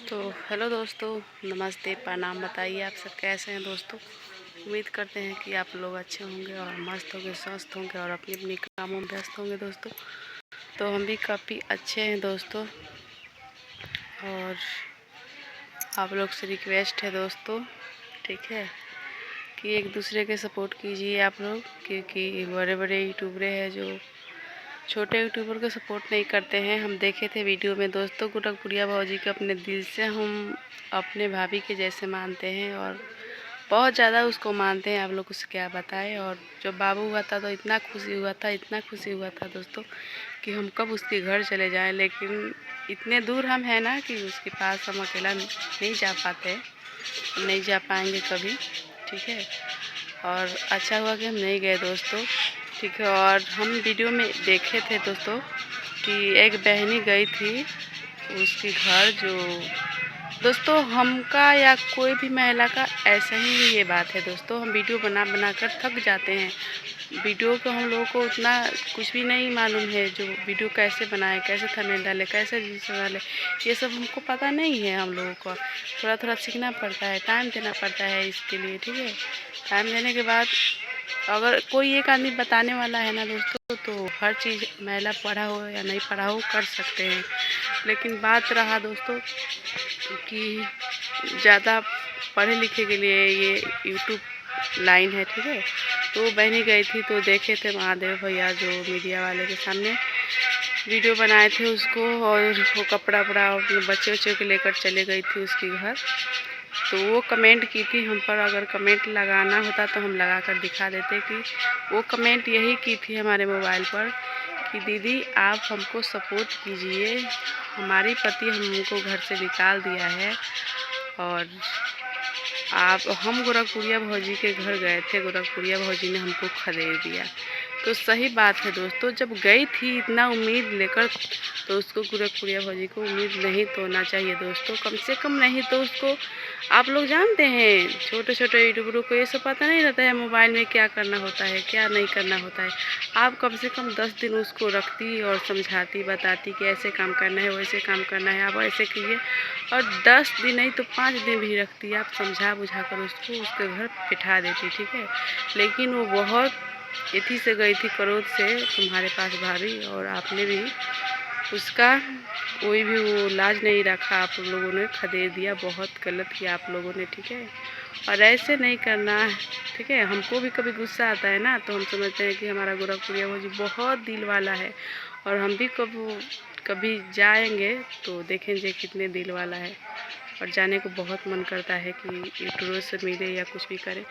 तो हेलो दोस्तों, नमस्ते, प्रणाम। बताइए आप सब कैसे हैं दोस्तों। उम्मीद करते हैं कि आप लोग अच्छे होंगे और मस्त होंगे, स्वस्थ होंगे और अपनी अपनी कामों में व्यस्त होंगे दोस्तों। तो हम भी काफ़ी अच्छे हैं दोस्तों। और आप लोग से रिक्वेस्ट है दोस्तों, ठीक है, कि एक दूसरे के सपोर्ट कीजिए आप लोग, क्योंकि बड़े बड़े यूट्यूबरे हैं जो छोटे यूट्यूबर को सपोर्ट नहीं करते हैं। हम देखे थे वीडियो में दोस्तों, गोरखपुरिया भाजी को अपने दिल से हम अपने भाभी के जैसे मानते हैं और बहुत ज़्यादा उसको मानते हैं। आप लोग उसे क्या बताएं। और जब बाबू हुआ था तो इतना खुशी हुआ था, इतना खुशी हुआ था दोस्तों कि हम कब उसके घर चले जाएं। लेकिन इतने दूर हम हैं ना कि उसके पास हम अकेला नहीं जा पाते हैं, नहीं जा पाएंगे कभी, ठीक है। और अच्छा हुआ कि हम नहीं गए दोस्तों, ठीक है। और हम वीडियो में देखे थे दोस्तों कि एक बहनी गई थी उसके घर, जो दोस्तों हमका या कोई भी महिला का ऐसा ही ये बात है दोस्तों। हम वीडियो बना बना कर थक जाते हैं। वीडियो को हम लोगों को उतना कुछ भी नहीं मालूम है, जो वीडियो कैसे बनाए, कैसे थंबनेल डाले, कैसे रील्स डाले, ये सब हमको पता नहीं है। हम लोगों को थोड़ा थोड़ा सीखना पड़ता है, टाइम देना पड़ता है इसके लिए, ठीक है। टाइम देने के बाद अगर कोई एक आदमी बताने वाला है ना दोस्तों, तो हर चीज़ महिला पढ़ा हो या नहीं पढ़ा हो कर सकते हैं। लेकिन बात रहा दोस्तों कि ज़्यादा पढ़े लिखे के लिए ये यूट्यूब लाइन है, ठीक है। तो वो बहनी गई थी तो देखे थे महादेव भैया जो मीडिया वाले के सामने वीडियो बनाए थे उसको, और वो कपड़ा वपड़ा अपने बच्चे बच्चों के लेकर चले गई थी उसके घर। तो वो कमेंट की थी हम पर, अगर कमेंट लगाना होता तो हम लगा कर दिखा देते। कि वो कमेंट यही की थी हमारे मोबाइल पर कि दीदी आप हमको सपोर्ट कीजिए, हमारी पति हमको घर से निकाल दिया है और हम गोरखपुरिया भौजी के घर गए थे, गोरखपुरिया भौजी ने हमको खदेड़ दिया। तो सही बात है दोस्तों, जब गई थी इतना उम्मीद लेकर, तो उसको गोरखपुरिया भौजी को उम्मीद नहीं तोड़ना चाहिए दोस्तों। कम से कम नहीं तो उसको, आप लोग जानते हैं छोटे छोटे यूट्यूबरों को ये सब पता नहीं रहता है मोबाइल में क्या करना होता है, क्या नहीं करना होता है। आप कम से कम 10 दिन उसको रखती और समझाती, बताती कि ऐसे काम करना है, वैसे काम करना है, आप ऐसे कीजिए। और 10 दिन नहीं तो 5 दिन भी रखती, आप समझा बुझा कर उसको उसके घर बिठा देती, ठीक है। लेकिन वो बहुत इथी से गई थी, क्रोध से तुम्हारे पास भाभी, और आपने भी उसका कोई भी वो लाज नहीं रखा, आप लोगों ने खदेड़ दिया। बहुत गलत किया आप लोगों ने, ठीक है। और ऐसे नहीं करना है, ठीक है। हमको भी कभी गुस्सा आता है ना, तो हम समझते हैं कि हमारा गोरखपुरिया भौजी बहुत दिल वाला है, और हम भी कभी जाएंगे तो देखेंगे कितने दिल वाला है। और जाने को बहुत मन करता है कि यूट्यूबर से मिले या कुछ भी करे,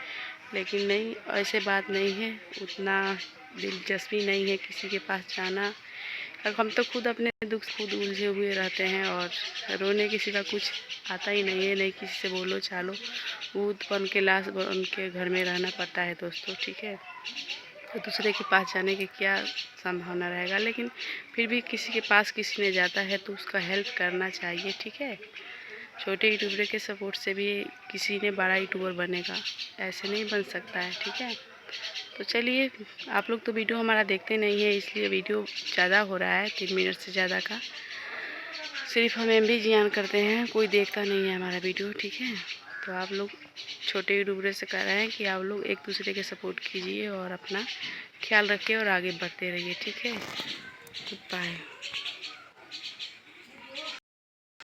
लेकिन नहीं, ऐसे बात नहीं है, उतना दिलचस्पी नहीं है किसी के पास जाना। और हम तो खुद अपने दुख खुद उलझे हुए रहते हैं, और रोने किसी का कुछ आता ही नहीं है, नहीं किसी से बोलो चालो, भूत बन के लाश बन के घर में रहना पड़ता है दोस्तों, ठीक है। तो दूसरे के पास जाने की क्या संभावना रहेगा। लेकिन फिर भी किसी के पास किसी ने जाता है तो उसका हेल्प करना चाहिए, ठीक है। छोटे यूट्यूबर के सपोर्ट से भी किसी ने बड़ा यूट्यूबर बनेगा, ऐसे नहीं बन सकता है, ठीक है। तो चलिए, आप लोग तो वीडियो हमारा देखते नहीं है, इसलिए वीडियो ज़्यादा हो रहा है, 3 मिनट से ज़्यादा का। सिर्फ हम एम भी जियान करते हैं, कोई देखता नहीं है हमारा वीडियो, ठीक है। तो आप लोग छोटे यूट्यूबर से कह रहे हैं कि आप लोग एक दूसरे के सपोर्ट कीजिए और अपना ख्याल रखिए और आगे बढ़ते रहिए, ठीक है। बाय।